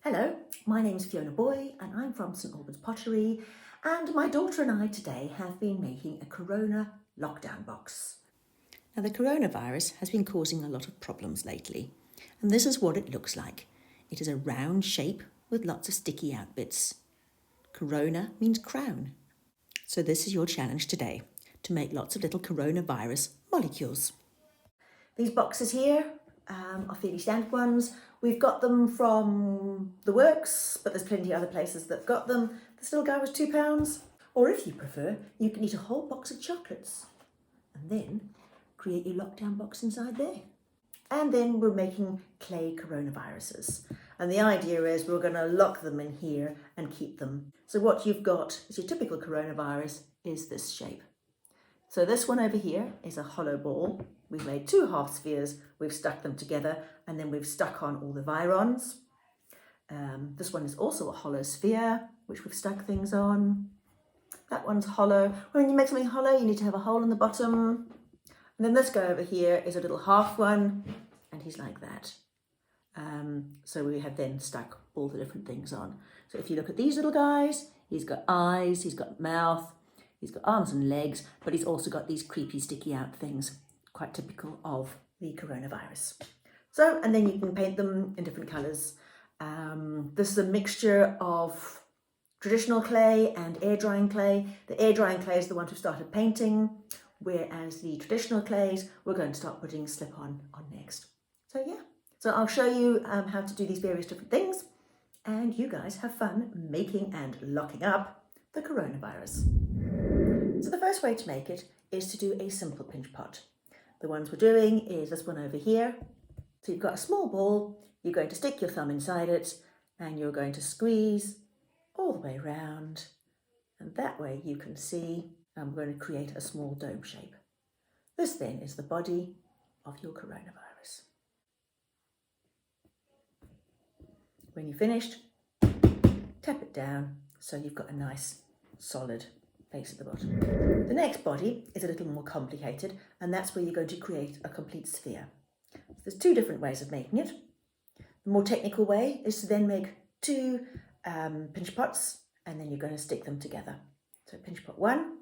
Hello, my name's Fiona Boy and I'm from St Albans Pottery, and my daughter and I today have been making a Corona lockdown box. Now the coronavirus has been causing a lot of problems lately, and this is what it looks like. It is a round shape with lots of sticky out bits. Corona means crown. So this is your challenge today, to make lots of little coronavirus molecules. These boxes here are fairly standard ones. We've got them from The Works, but there's plenty of other places that got them. This little guy was £2. Or if you prefer, you can eat a whole box of chocolates and then create your lockdown box inside there. And then we're making clay coronaviruses. And the idea is we're going to lock them in here and keep them. So what you've got as your typical coronavirus is this shape. So this one over here is a hollow ball. We've made two half spheres, we've stuck them together, and then we've stuck on all the virons. This one is also a hollow sphere, which we've stuck things on. That one's hollow. When you make something hollow, you need to have a hole in the bottom. And then this guy over here is a little half one, and he's like that. So we have then stuck all the different things on. So if you look at these little guys, he's got eyes, he's got mouth, he's got arms and legs, but he's also got these creepy sticky out things, quite typical of the coronavirus. So, and then you can paint them in different colours. This is a mixture of traditional clay and air drying clay. The air drying clay is the one who started painting, whereas the traditional clays we're going to start putting slip-on on next. So yeah, so I'll show you how to do these various different things, and you guys have fun making and locking up the coronavirus. So the first way to make it is to do a simple pinch pot. The ones we're doing is this one over here. So you've got a small ball, you're going to stick your thumb inside it, and you're going to squeeze all the way around, and that way you can see I'm going to create a small dome shape. This then is the body of your coronavirus. When you're finished, tap it down so you've got a nice solid face at the bottom. The next body is a little more complicated, and that's where you're going to create a complete sphere. There's two different ways of making it. The more technical way is to then make two pinch pots, and then you're going to stick them together. So pinch pot one,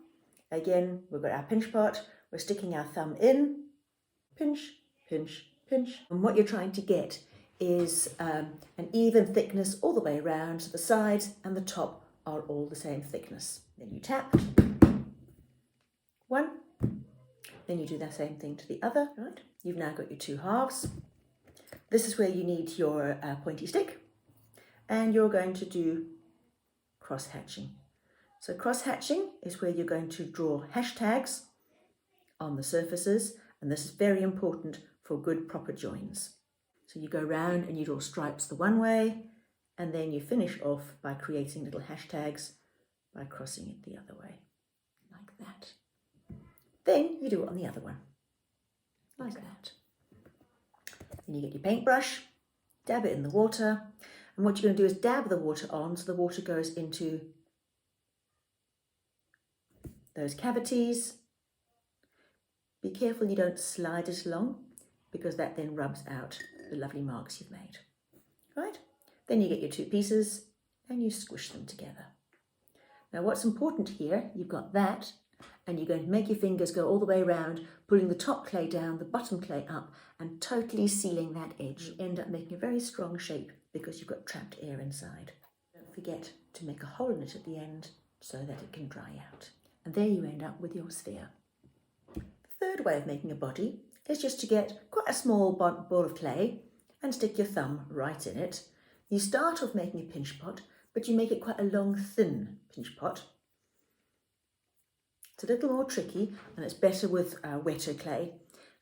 again, we've got our pinch pot, we're sticking our thumb in, pinch, pinch, pinch. And what you're trying to get is an even thickness all the way around, so the sides and the top are all the same thickness. Then you tap one, then you do the same thing to the other, right? You've now got your two halves. This is where you need your pointy stick, and you're going to do cross hatching. So cross hatching is where you're going to draw hashtags on the surfaces, and this is very important for good proper joins. So you go round and you draw stripes the one way, and then you finish off by creating little hashtags by crossing it the other way, like that. Then you do it on the other one, like that. Then you get your paintbrush, dab it in the water, and what you're going to do is dab the water on so the water goes into those cavities. Be careful you don't slide it along, because that then rubs out the lovely marks you've made. Right? Then you get your two pieces and you squish them together. Now what's important here, you've got that, and you're going to make your fingers go all the way around, pulling the top clay down, the bottom clay up, and totally sealing that edge. You end up making a very strong shape because you've got trapped air inside. Don't forget to make a hole in it at the end so that it can dry out. And there you end up with your sphere. The third way of making a body is just to get quite a small ball of clay and stick your thumb right in it. You start off making a pinch pot, but you make it quite a long, thin pinch pot. It's a little more tricky, and it's better with wetter clay.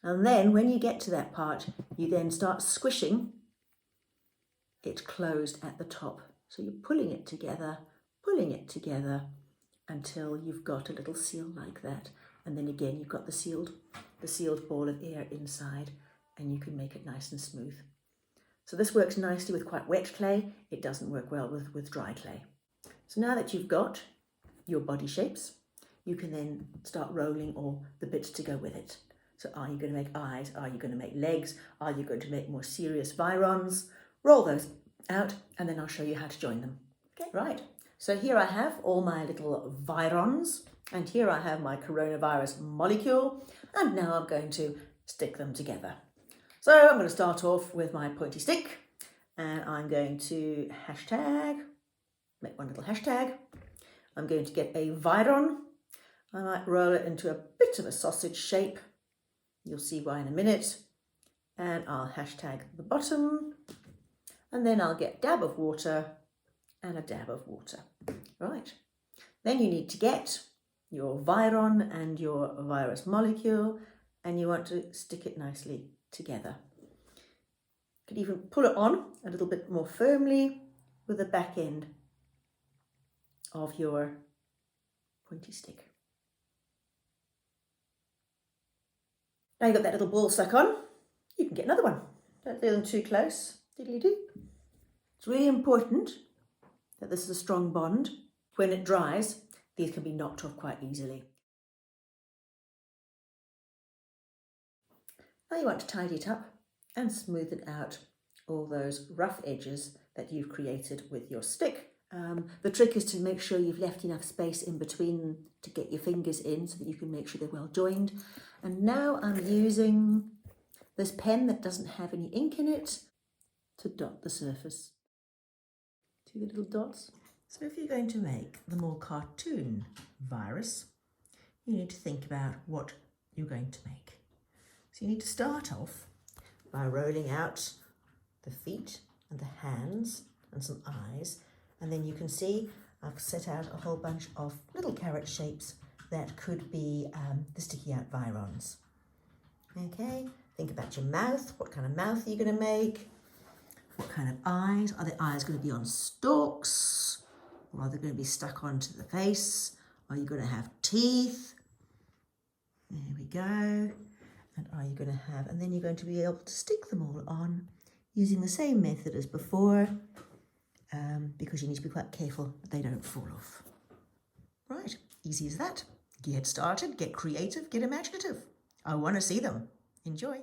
And then when you get to that part, you then start squishing it closed at the top. So you're pulling it together until you've got a little seal like that. And then again, you've got the sealed ball of air inside, and you can make it nice and smooth. So this works nicely with quite wet clay. It doesn't work well with dry clay. So now that you've got your body shapes, you can then start rolling all the bits to go with it. So are you going to make eyes? Are you going to make legs? Are you going to make more serious virons? Roll those out, and then I'll show you how to join them. Okay, right. So here I have all my little virons, and here I have my coronavirus molecule, and now I'm going to stick them together. So I'm going to start off with my pointy stick, and I'm going to make one little hashtag. I'm going to get a viron. I might roll it into a bit of a sausage shape. You'll see why in a minute. And I'll hashtag the bottom, and then I'll get a dab of water and a dab of water. Right. Then you need to get your viron and your virus molecule, and you want to stick it nicely together. You could even pull it on a little bit more firmly with the back end of your pointy stick. Now you've got that little ball stuck on, you can get another one. Don't feel them too close. Diddly-doo. It's really important that this is a strong bond. When it dries, these can be knocked off quite easily. Now you want to tidy it up and smoothen out all those rough edges that you've created with your stick. The trick is to make sure you've left enough space in between to get your fingers in so that you can make sure they're well joined. And now I'm using this pen that doesn't have any ink in it to dot the surface. See the little dots? So if you're going to make the more cartoon virus, you need to think about what you're going to make. So you need to start off by rolling out the feet and the hands and some eyes, and then you can see I've set out a whole bunch of little carrot shapes that could be the sticky out virons. Okay, think about your mouth. What kind of mouth are you going to make? What kind of eyes? Are the eyes going to be on stalks? Or are they going to be stuck onto the face? Are you going to have teeth? There we go. And are you going to have, and then you're going to be able to stick them all on using the same method as before, because you need to be quite careful that they don't fall off. Right, easy as that. Get started, get creative, get imaginative. I want to see them. Enjoy.